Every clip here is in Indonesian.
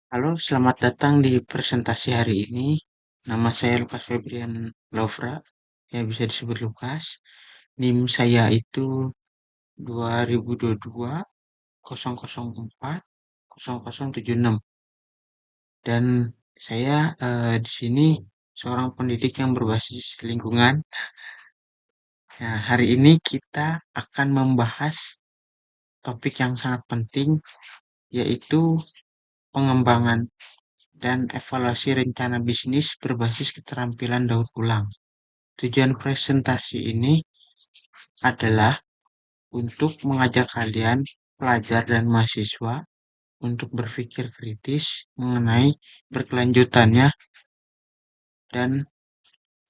Halo, selamat datang di presentasi hari ini. Nama saya Lukas Febrian Lovra, ya bisa disebut Lukas. NIM saya itu 2022 004 0076 dan saya di sini seorang pendidik yang berbasis lingkungan. Nah, hari ini kita akan membahas topik yang sangat penting yaitu pengembangan dan evaluasi rencana bisnis berbasis keterampilan daur ulang. Tujuan presentasi ini adalah untuk mengajak kalian, pelajar dan mahasiswa, untuk berpikir kritis mengenai berkelanjutannya dan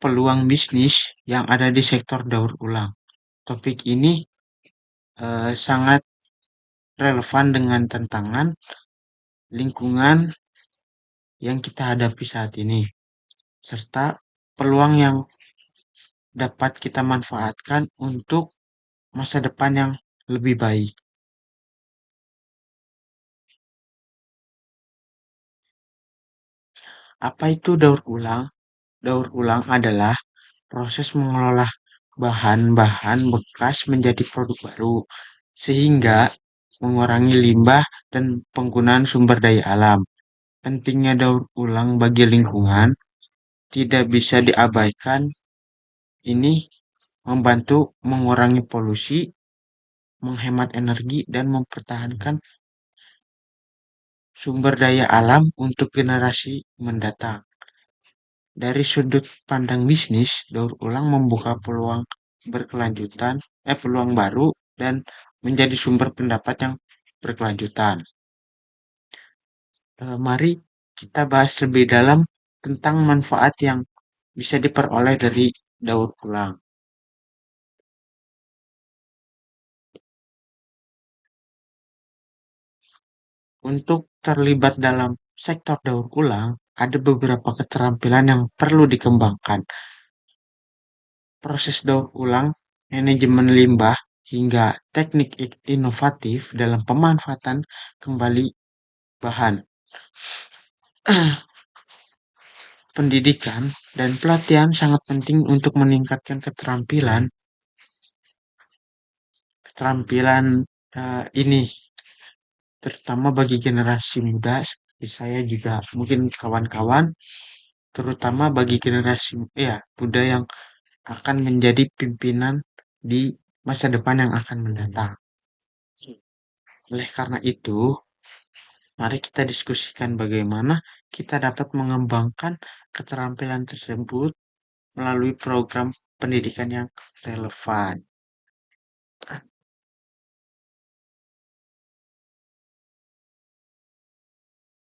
peluang bisnis yang ada di sektor daur ulang. Topik ini sangat relevan dengan tantangan lingkungan yang kita hadapi saat ini, serta peluang yang dapat kita manfaatkan untuk masa depan yang lebih baik. Apa itu daur ulang? Daur ulang adalah proses mengolah bahan-bahan bekas menjadi produk baru, sehingga mengurangi limbah dan penggunaan sumber daya alam. Pentingnya daur ulang bagi lingkungan tidak bisa diabaikan. Ini membantu mengurangi polusi, menghemat energi, dan mempertahankan sumber daya alam untuk generasi mendatang. Dari sudut pandang bisnis, daur ulang membuka peluang berkelanjutan, peluang baru dan menjadi sumber pendapat yang berkelanjutan. Mari kita bahas lebih dalam tentang manfaat yang bisa diperoleh dari daur ulang. Untuk terlibat dalam sektor daur ulang, ada beberapa keterampilan yang perlu dikembangkan. Proses daur ulang, manajemen limbah, hingga teknik inovatif dalam pemanfaatan kembali bahan. Pendidikan dan pelatihan sangat penting untuk meningkatkan keterampilan ini, terutama bagi generasi muda seperti saya juga mungkin kawan-kawan, terutama bagi generasi muda yang akan menjadi pimpinan di masa depan yang akan mendatang. Oleh karena itu, mari kita diskusikan bagaimana kita dapat mengembangkan keterampilan tersebut melalui program pendidikan yang relevan.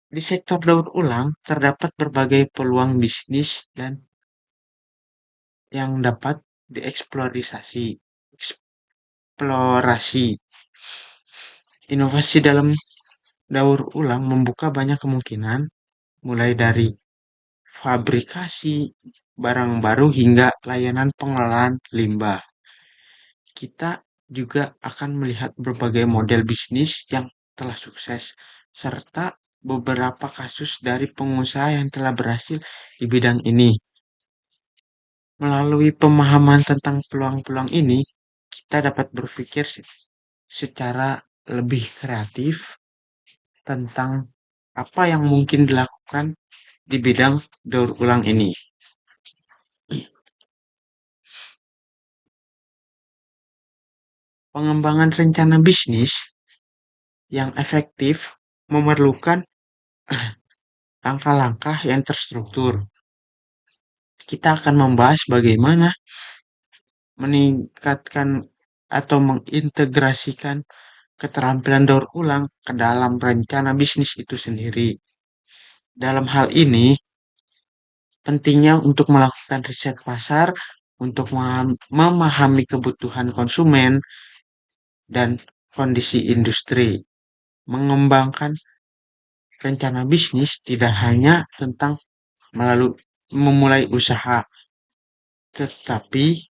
Di sektor daur ulang terdapat berbagai peluang bisnis dan yang dapat dieksplorasi. Eksplorasi. Inovasi dalam daur ulang membuka banyak kemungkinan, mulai dari fabrikasi barang baru hingga layanan pengelolaan limbah. Kita juga akan melihat berbagai model bisnis yang telah sukses, serta beberapa kasus dari pengusaha yang telah berhasil di bidang ini. Melalui pemahaman tentang peluang-peluang ini, kita dapat berpikir secara lebih kreatif tentang apa yang mungkin dilakukan di bidang daur ulang ini. Pengembangan rencana bisnis yang efektif memerlukan langkah-langkah yang terstruktur. Kita akan membahas bagaimana meningkatkan atau mengintegrasikan keterampilan daur ulang ke dalam rencana bisnis itu sendiri. Dalam hal ini, pentingnya untuk melakukan riset pasar, untuk memahami kebutuhan konsumen dan kondisi industri. Mengembangkan rencana bisnis tidak hanya tentang memulai usaha, tetapi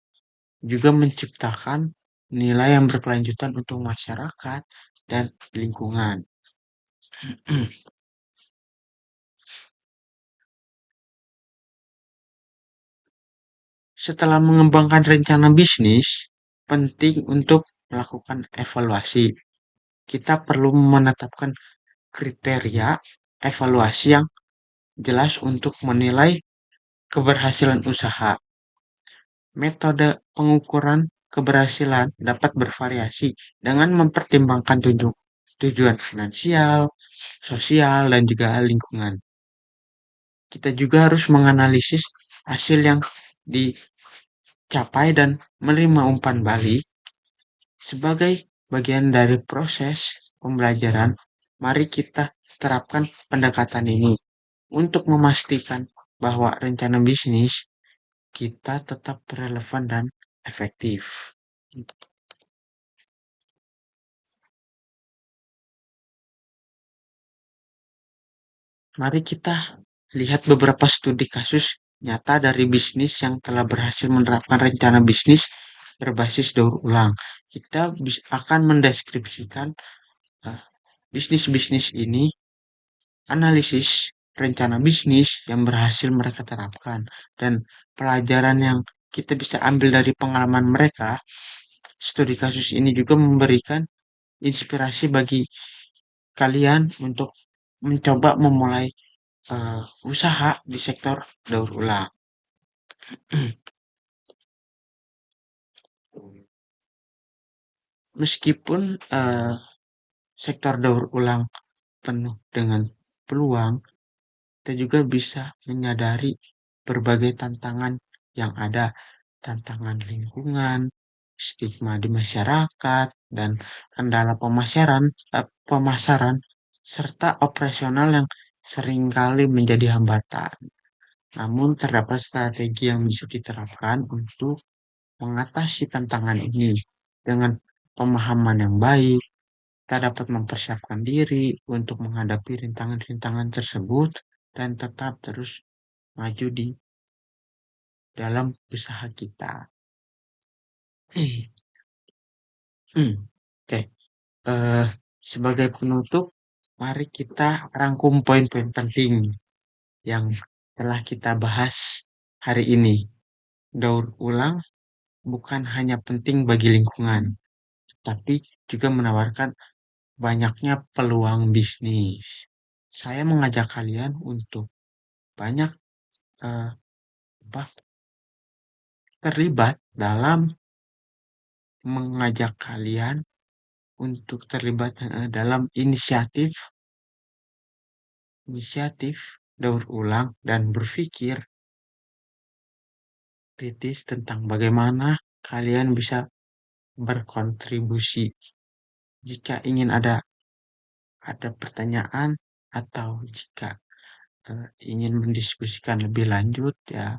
juga menciptakan nilai yang berkelanjutan untuk masyarakat dan lingkungan. Setelah mengembangkan rencana bisnis, penting untuk melakukan evaluasi. Kita perlu menetapkan kriteria evaluasi yang jelas untuk menilai keberhasilan usaha. Metode pengukuran keberhasilan dapat bervariasi dengan mempertimbangkan tujuan finansial, sosial, dan juga lingkungan. Kita juga harus menganalisis hasil yang dicapai dan menerima umpan balik sebagai bagian dari proses pembelajaran. Mari kita terapkan pendekatan ini untuk memastikan bahwa rencana bisnis kita tetap relevan dan efektif. Mari kita lihat beberapa studi kasus nyata dari bisnis yang telah berhasil menerapkan rencana bisnis berbasis daur ulang. Kita akan mendeskripsikan uh, bisnis-bisnis ini, analisis rencana bisnis yang berhasil mereka terapkan, dan pelajaran yang kita bisa ambil dari pengalaman mereka. Studi kasus ini juga memberikan inspirasi bagi kalian untuk mencoba memulai usaha di sektor daur ulang. Meskipun sektor daur ulang penuh dengan peluang, kita juga bisa menyadari berbagai tantangan yang ada, tantangan lingkungan, stigma di masyarakat, dan kendala pemasaran serta operasional yang seringkali menjadi hambatan. Namun terdapat strategi yang bisa diterapkan untuk mengatasi tantangan ini. Dengan pemahaman yang baik, kita dapat mempersiapkan diri untuk menghadapi rintangan-rintangan tersebut dan tetap terus maju di dalam usaha kita. Oke, eh, sebagai penutup, mari kita rangkum poin-poin penting yang telah kita bahas hari ini. Daur ulang bukan hanya penting bagi lingkungan, tapi juga menawarkan banyaknya peluang bisnis. Saya mengajak kalian untuk banyak eh, apa, terlibat dalam mengajak kalian untuk terlibat dalam inisiatif daur ulang dan berpikir kritis tentang bagaimana kalian bisa berkontribusi. Jika ingin ada pertanyaan atau jika ingin mendiskusikan lebih lanjut, ya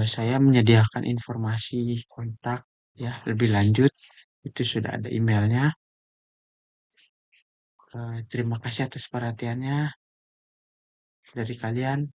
saya menyediakan informasi kontak ya lebih lanjut, itu sudah ada emailnya. Terima kasih atas perhatiannya dari kalian.